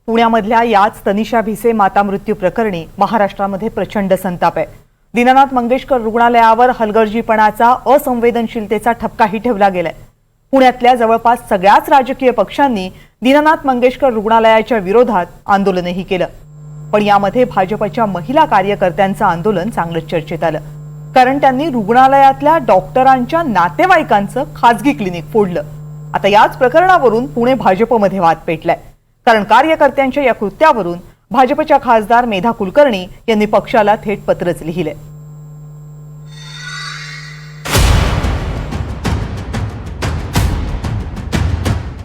पुण्यामधल्या याच तनिषा भिसे माता मृत्यू प्रकरणी महाराष्ट्रामध्ये प्रचंड संताप आहे। दीनानाथ मंगेशकर रुग्णालयावर हलगर्जीपणाचा असंवेदनशीलतेचा ठपकाही ठेवला गेलाय। पुण्यातल्या जवळपास सगळ्याच राजकीय पक्षांनी दीनानाथ मंगेशकर रुग्णालयाच्या विरोधात आंदोलनही केलं। पण यामध्ये भाजपच्या महिला कार्यकर्त्यांचं आंदोलन चांगलंच चर्चेत आलं, कारण त्यांनी रुग्णालयातल्या डॉक्टरांच्या नातेवाईकांचं खासगी क्लिनिक फोडलं। आता याच प्रकरणावरून पुणे भाजपमध्ये वाद पेटलाय, कारण कार्यकर्त्यांच्या या कृत्यावरून भाजपच्या खासदार मेधा कुलकर्णी यांनी पक्षाला थेट पत्रच लिहिलंय।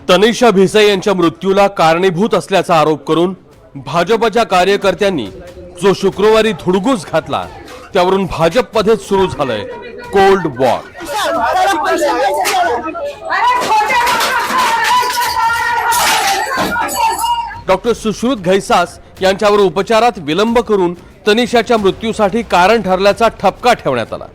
तनिषा भिसे यांच्या मृत्यूला कारणीभूत असल्याचा आरोप करून भाजपच्या कार्यकर्त्यांनी जो शुक्रवारी धुडगूस घातला, त्यावरून भाजपमध्ये सुरू झालंय cold war. Doctor Sushrut Ghaisas यांच्यावर उपचारात विलंब करून तनिषाच्या मृत्यूसाठी कारण ठरल्याचा ठपका ठेवण्यात आला।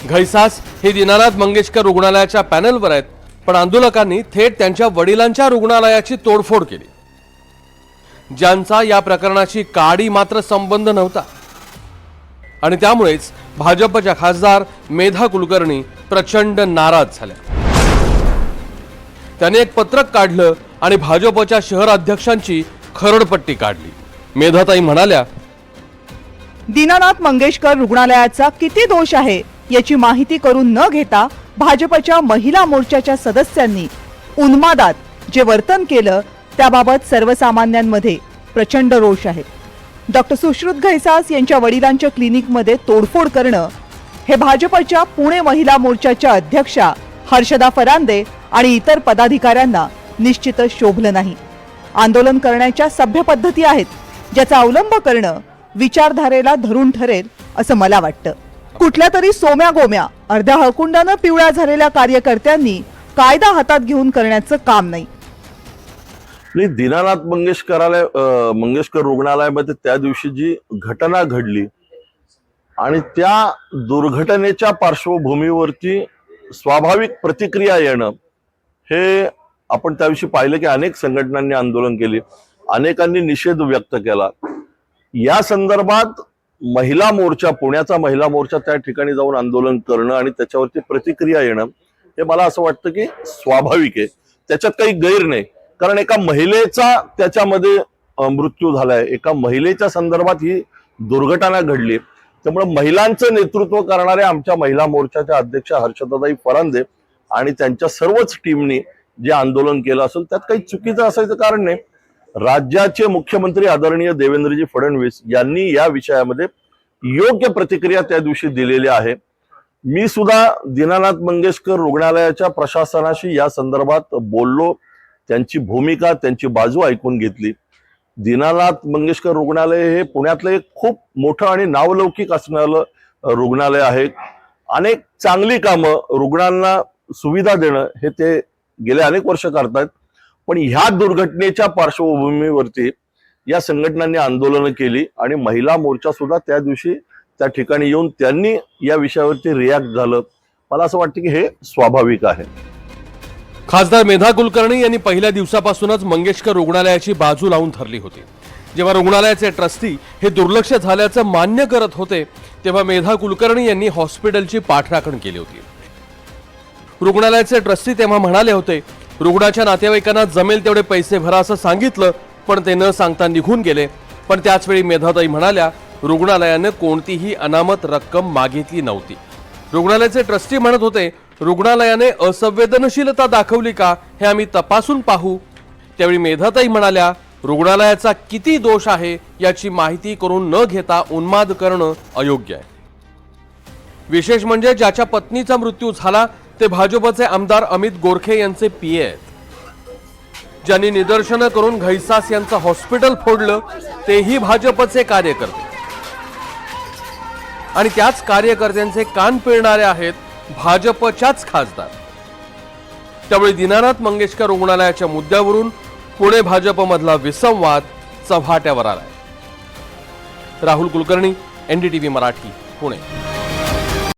घैसास हे दीनानाथ मंगेशकर रुग्णालयाच्या पॅनलवर आहेत, पण आंदोलकांनी थेट त्यांच्या वडिलांच्या रुग्णालयाची तोडफोड केली, ज्यांचा या प्रकरणाशी काडी मात्र संबंध नव्हता। आणि त्यामुळेच भाजपच्या खासदार मेधा कुलकर्णी प्रचंड नाराज झाल्या। त्याने एक पत्रक काढलं आणि भाजपच्या शहर अध्यक्षांची खरडपट्टी काढली। मेधाताई म्हणाल्या, दीनानाथ मंगेशकर रुग्णालयाचा किती दोष आहे याची माहिती करून न घेता भाजपच्या महिला मोर्चाच्या सदस्यांनी उन्मादात जे वर्तन केलं त्याबाबत सर्वसामान्यांमध्ये प्रचंड रोष आहे। डॉक्टर सुश्रुत घैसास यांच्या वडिलांच्या क्लिनिकमध्ये तोडफोड करणं हे भाजपच्या पुणे महिला मोर्चाच्या अध्यक्षा हर्षदा फरांदे आणि इतर पदाधिकाऱ्यांना निश्चितच शोभलं नाही। आंदोलन करण्याच्या सभ्य पद्धती आहेत, ज्याचा अवलंब करणं विचारधारेला धरून ठरेल असं मला वाटतं। कुठल्या तरी सोम्या गोम्या अर्ध्या हळकुंडानं पिवळ्या झालेल्या कार्यकर्त्यांनी कायदा हातात घेऊन करण्याचं काम नाही। दीनानाथ मंगेशकर रुग्णालयामध्ये त्या दिवशी जी घटना घडली आणि त्या दुर्घटनेच्या पार्श्वभूमीवरती स्वाभाविक प्रतिक्रिया येणं, हे आपण त्याविषयी पाहिलं की अनेक संघटनांनी आंदोलन केले, अनेकांनी निषेध व्यक्त केला। या संदर्भात महिला मोर्चा, पुण्याचा महिला मोर्चा त्या ठिकाणी जाऊन आंदोलन करणं आणि त्याच्यावरती प्रतिक्रिया येणं, हे मला असं वाटतं की स्वाभाविक आहे, त्याच्यात काही गैर नाही। कारण एका महिलेचा त्याच्यामध्ये मृत्यू झालाय, एका महिलेच्या संदर्भात ही दुर्घटना घडली। त्यामुळे महिलांचं नेतृत्व करणाऱ्या आमच्या महिला मोर्चाच्या अध्यक्षा हर्षदाताई फरांदे आणि त्यांच्या सर्वच टीमनी जे आंदोलन केलं असेल त्यात काही चुकीचं असायचं कारण नाही। राज्याचे मुख्यमंत्री आदरणीय देवेंद्रजी फडणवीस यांनी या विषयामध्ये योग्य प्रतिक्रिया त्या दिवशी दिलेली आहे। मी सुद्धा दीनानाथ मंगेशकर रुग्णालयाच्या प्रशासनाशी या संदर्भात बोललो, त्यांची भूमिका, त्यांची बाजू ऐकून घेतली। दीनानाथ मंगेशकर रुग्णालय हे पुण्यातलं एक खूप मोठं आणि नावलौकिक असणारं रुग्णालय आहे। अनेक चांगली कामं, रुग्णांना सुविधा देणं हे ते गेले अनेक वर्ष करतात। पण ह्या दुर्घटनेच्या पार्श्वभूमीवरती या संघटनांनी आंदोलनं केली आणि महिला मोर्चा सुद्धा त्या दिवशी त्या ठिकाणी येऊन त्यांनी या विषयावरती रिॲक्ट झालं। मला असं वाटतं की हे स्वाभाविक आहे। खासदार मेधा कुलकर्णी यांनी पहिल्या दिवसापासूनच मंगेशकर रुग्णालयाची बाजू लावून धरली होती। जेव्हा रुग्णालयाचे ट्रस्टी हे दुर्लक्ष झाल्याचं मान्य करत होते, तेव्हा मेधा कुलकर्णी यांनी हॉस्पिटलची पाठराखण केली होती। रुग्णालयाचे ट्रस्टी तेव्हा म्हणाले होते, रुग्णाच्या नातेवाईकांना जमेल तेवढे पैसे भरा असं सांगितलं, पण ते न सांगता निघून गेले। पण त्याच वेळी मेधाताई म्हणाल्या, रुग्णालयाने कोणतीही अनामत रक्कम मागितली नव्हती। रुग्णालयाचे ट्रस्टी म्हणत होते, रुग्णालयाने असंवेदनशीलता दाखवली का हे आम्ही तपासून पाहू। त्यावेळी मेधाताई म्हणाल्या, रुग्णालयाचा किती दोष आहे याची माहिती करून न घेता उन्माद करणं अयोग्य आहे। विशेष म्हणजे ज्याच्या पत्नीचा मृत्यू झाला ते भाजपचे आमदार अमित गोरखे यांचे पीए आहेत, ज्यांनी निदर्शनं करून घैसास यांचं हॉस्पिटल फोडलं तेही भाजपचे कार्यकर्ते। आणि त्याच कार्यकर्त्यांचे कान पिळणारे आहेत भाजपच्याच खासदार। त्यामुळे दीनानाथ मंगेशकर रुग्णालयाच्या मुद्द्यावरून पुणे भाजपमधला विसंवाद चव्हाट्यावर आलाय। राहुल कुलकर्णी, NDTV मराठी, पुणे।